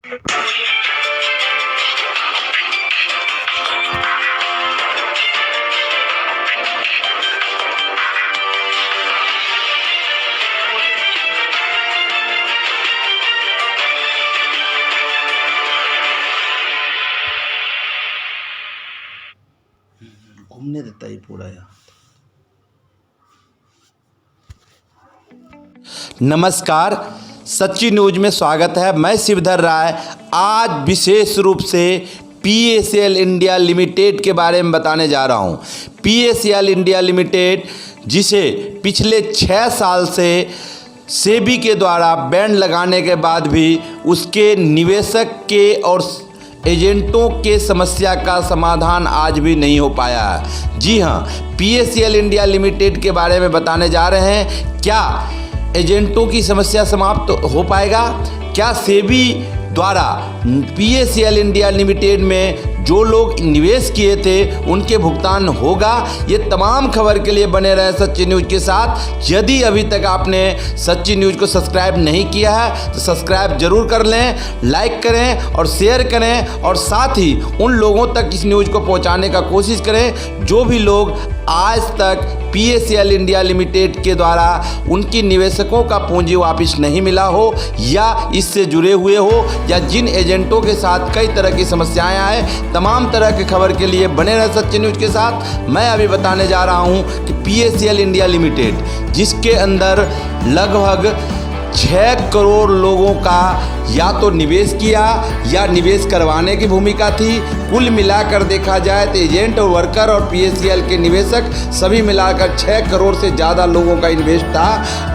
घूमने देता ही पूरा यहाँ। नमस्कार, सच्ची न्यूज में स्वागत है। मैं शिवधर राय आज विशेष रूप से PACL इंडिया लिमिटेड के बारे में बताने जा रहा हूँ। PACL इंडिया लिमिटेड जिसे पिछले 6 साल से सेबी के द्वारा बैन लगाने के बाद भी उसके निवेशक के और एजेंटों के समस्या का समाधान आज भी नहीं हो पाया है। जी हाँ, PACL इंडिया लिमिटेड के बारे में बताने जा रहे हैं। क्या एजेंटों की समस्या समाप्त हो पाएगा? क्या सेबी द्वारा PACL इंडिया लिमिटेड में जो लोग निवेश किए थे उनके भुगतान होगा? ये तमाम खबर के लिए बने रहे सच्ची न्यूज के साथ। यदि अभी तक आपने सच्ची न्यूज को सब्सक्राइब नहीं किया है तो सब्सक्राइब जरूर कर लें, लाइक करें और शेयर करें, और साथ ही उन लोगों तक इस न्यूज को पहुंचाने का कोशिश करें जो भी लोग आज तक PACL इंडिया लिमिटेड के द्वारा उनकी निवेशकों का पूंजी वापस नहीं मिला हो या इससे जुड़े हुए हो, या जिन एजेंटों के साथ कई तरह की समस्याएं आए। तमाम तरह की खबर के लिए बने रहे सच्ची न्यूज के साथ। मैं अभी बताने जा रहा हूं कि PACL इंडिया लिमिटेड जिसके अंदर लगभग 6 करोड़ लोगों का या तो निवेश किया या निवेश करवाने की भूमिका थी। कुल मिलाकर देखा जाए तो एजेंट और वर्कर और PACL के निवेशक सभी मिलाकर 6 करोड़ से ज़्यादा लोगों का इन्वेस्ट था।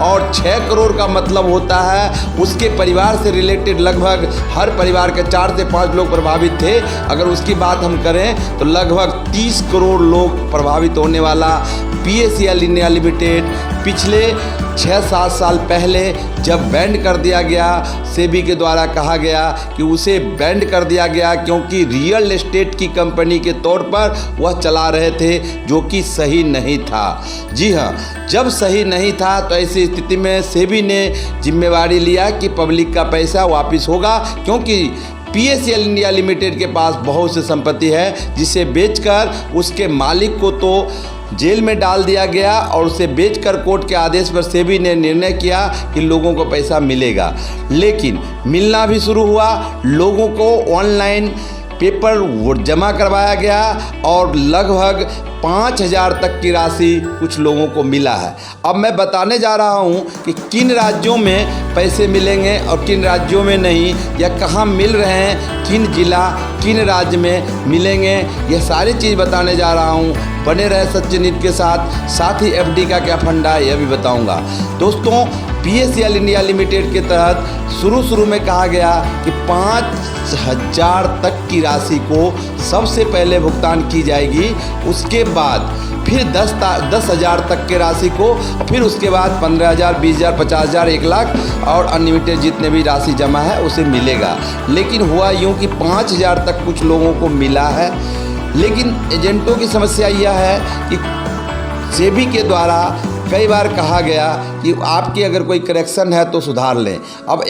और 6 करोड़ का मतलब होता है उसके परिवार से रिलेटेड लगभग हर परिवार के 4 से 5 लोग प्रभावित थे। अगर उसकी बात हम करें तो लगभग 30 करोड़ लोग प्रभावित होने वाला PACL इंडिया लिमिटेड पिछले 6-7 साल पहले जब बैंड कर दिया गया, सेबी के द्वारा कहा गया कि उसे बैंड कर दिया गया क्योंकि रियल एस्टेट की कंपनी के तौर पर वह चला रहे थे, जो कि सही नहीं था। जी हाँ, जब सही नहीं था तो ऐसी स्थिति में सेबी ने जिम्मेवारी लिया कि पब्लिक का पैसा वापस होगा, क्योंकि PACL इंडिया लिमिटेड के पास बहुत सी संपत्ति है जिसे बेचकर उसके मालिक को तो जेल में डाल दिया गया, और उसे बेचकर कोर्ट के आदेश पर सेबी ने निर्णय किया कि लोगों को पैसा मिलेगा। लेकिन मिलना भी शुरू हुआ, लोगों को ऑनलाइन पेपर जमा करवाया गया और लगभग 5,000 तक की राशि कुछ लोगों को मिला है। अब मैं बताने जा रहा हूं कि किन राज्यों में पैसे मिलेंगे और किन राज्यों में नहीं, या कहां मिल रहे हैं, किन जिला किन राज्य में मिलेंगे, यह सारी चीज़ बताने जा रहा हूं। बने रहे सच्ची न्यूज के साथ ही FD का क्या फंडा है यह भी बताऊंगा। दोस्तों, PACL इंडिया लिमिटेड के तहत शुरू में कहा गया कि 5,000 तक की राशि को सबसे पहले भुगतान की जाएगी, उसके बाद फिर 10,000 तक के राशि को, फिर उसके बाद 15,000, 20,000, 50,000, 1 लाख और अनलिमिटेड जितने भी राशि जमा है उसे मिलेगा। लेकिन हुआ यूँ कि 5,000 तक कुछ लोगों को मिला है। लेकिन एजेंटों की समस्या यह है कि सेबी के द्वारा कई बार कहा गया कि आपकी अगर कोई करेक्शन है तो सुधार लें। अब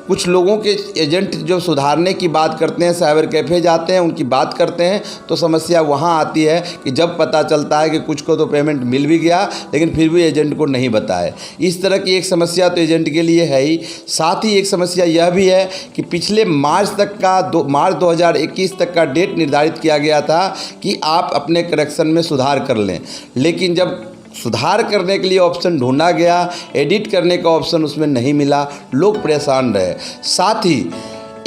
कुछ लोगों के एजेंट जो सुधारने की बात करते हैं, साइबर कैफ़े जाते हैं, उनकी बात करते हैं, तो समस्या वहाँ आती है कि जब पता चलता है कि कुछ को तो पेमेंट मिल भी गया लेकिन फिर भी एजेंट को नहीं बताए। इस तरह की एक समस्या तो एजेंट के लिए है ही। साथ ही एक समस्या यह भी है कि पिछले मार्च 2021 तक का डेट निर्धारित किया गया था कि आप अपने करेक्शन में सुधार कर लें, लेकिन जब सुधार करने के लिए ऑप्शन ढूंढा गया, एडिट करने का ऑप्शन उसमें नहीं मिला, लोग परेशान रहे। साथ ही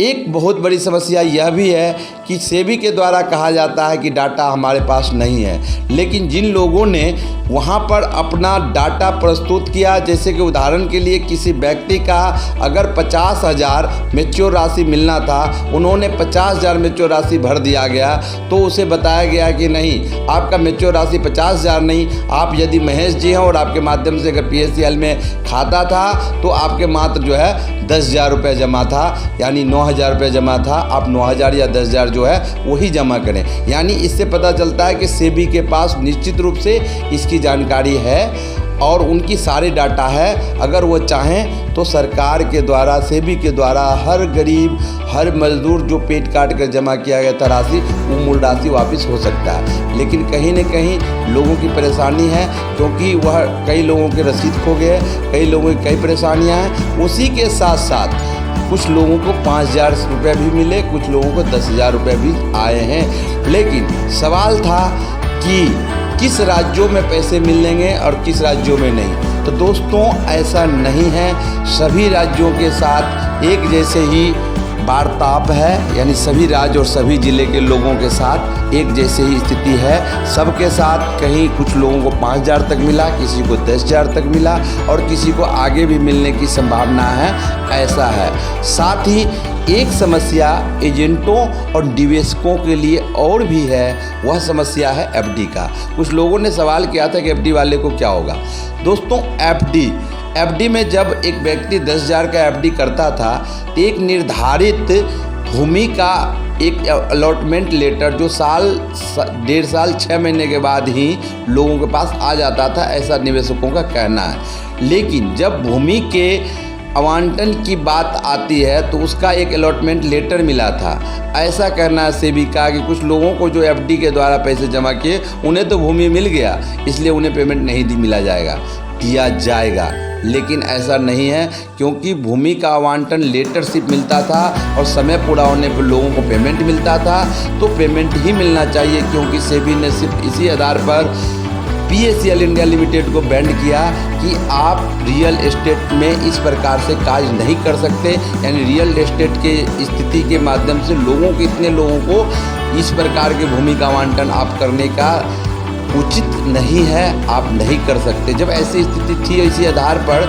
एक बहुत बड़ी समस्या यह भी है कि सेबी के द्वारा कहा जाता है कि डाटा हमारे पास नहीं है, लेकिन जिन लोगों ने वहाँ पर अपना डाटा प्रस्तुत किया, जैसे कि उदाहरण के लिए किसी व्यक्ति का अगर 50,000 मैच्योर राशि मिलना था, उन्होंने 50,000 मैच्योर राशि भर दिया गया, तो उसे बताया गया कि नहीं, आपका मैच्योर राशि 50,000 नहीं, आप यदि महेश जी हैं और आपके माध्यम से अगर PACL में खाता था तो आपके मात्र जो है 10,000 रुपये जमा था, यानी 9,000 रुपये जमा था, आप 9,000 या 10,000 जो है वही जमा करें। यानी इससे पता चलता है कि सेबी के पास निश्चित रूप से इसकी जानकारी है और उनकी सारे डाटा है। अगर वो चाहें तो सरकार के द्वारा, सेबी के द्वारा हर गरीब, हर मजदूर जो पेट काट कर जमा किया गया था राशि, वो मूल राशि वापस हो सकता है। लेकिन कहीं न कहीं लोगों की परेशानी है, क्योंकि वह कई लोगों के रसीद खो गए, कई लोगों की कई परेशानियाँ हैं। उसी के साथ साथ कुछ लोगों को 5,000 रुपये भी मिले, कुछ लोगों को 10,000 रुपये भी आए हैं। लेकिन सवाल था कि किस राज्यों में पैसे मिलेंगे और किस राज्यों में नहीं। तो दोस्तों ऐसा नहीं है, सभी राज्यों के साथ एक जैसे ही वार्तालाप है, यानी सभी राज्य और सभी ज़िले के लोगों के साथ एक जैसे ही स्थिति है। सबके साथ कहीं कुछ लोगों को 5,000 तक मिला, किसी को 10,000 तक मिला और किसी को आगे भी मिलने की संभावना है, ऐसा है। साथ ही एक समस्या एजेंटों और निवेशकों के लिए और भी है, वह समस्या है एफडी का। कुछ लोगों ने सवाल किया था कि एफडी वाले को क्या होगा। दोस्तों एफडी में जब एक व्यक्ति 10,000 का एफडी करता था तो एक निर्धारित भूमि का एक अलॉटमेंट लेटर जो डेढ़ साल 6 महीने के बाद ही लोगों के पास आ जाता था, ऐसा निवेशकों का कहना है। लेकिन जब भूमि के आवंटन की बात आती है तो उसका एक अलॉटमेंट लेटर मिला था, ऐसा कहना है सेबी का कि कुछ लोगों को जो एफडी के द्वारा पैसे जमा किए उन्हें तो भूमि मिल गया, इसलिए उन्हें पेमेंट नहीं दिया जाएगा। लेकिन ऐसा नहीं है, क्योंकि भूमि का आवंटन लेटर सिर्फ मिलता था और समय पूरा होने पर लोगों को पेमेंट मिलता था। तो पेमेंट ही मिलना चाहिए, क्योंकि सेबी ने सिर्फ इसी आधार पर PACL इंडिया लिमिटेड को बैंड किया कि आप रियल एस्टेट में इस प्रकार से कार्य नहीं कर सकते, यानी रियल एस्टेट के स्थिति के माध्यम से इतने लोगों को इस प्रकार के भूमि का आवंटन आप करने का उचित नहीं है, आप नहीं कर सकते। जब ऐसी स्थिति थी, इसी आधार पर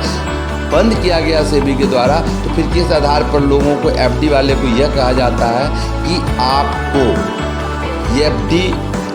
बंद किया गया सेबी के द्वारा, तो फिर किस आधार पर लोगों को एफडी वाले को यह कहा जाता है कि आपको एफडी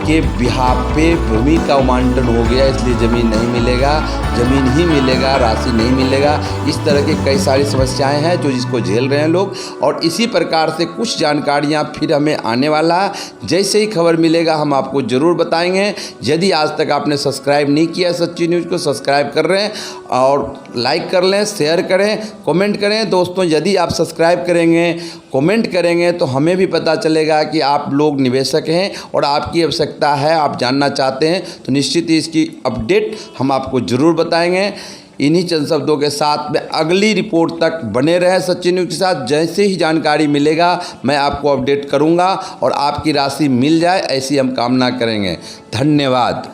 के बिहाफ पे भूमि का आवंटन हो गया, इसलिए ज़मीन नहीं मिलेगा, ज़मीन ही मिलेगा, राशि नहीं मिलेगा। इस तरह की कई सारी समस्याएं हैं जो जिसको झेल रहे हैं लोग। और इसी प्रकार से कुछ जानकारियां फिर हमें आने वाला है, जैसे ही खबर मिलेगा हम आपको ज़रूर बताएंगे। यदि आज तक आपने सब्सक्राइब नहीं किया सच्ची न्यूज़ को, सब्सक्राइब कर रहे हैं और लाइक कर लें, शेयर करें, कमेंट करें। दोस्तों यदि आप सब्सक्राइब करेंगे, कमेंट करेंगे तो हमें भी पता चलेगा कि आप लोग निवेशक हैं और आपकी आवश्यकता है, आप जानना चाहते हैं, तो निश्चित ही इसकी अपडेट हम आपको ज़रूर बताएंगे। इन्हीं चंद शब्दों के साथ में अगली रिपोर्ट तक बने रहे सच्ची न्यूज़ के साथ। जैसे ही जानकारी मिलेगा मैं आपको अपडेट करूंगा और आपकी राशि मिल जाए, ऐसी हम कामना करेंगे। धन्यवाद।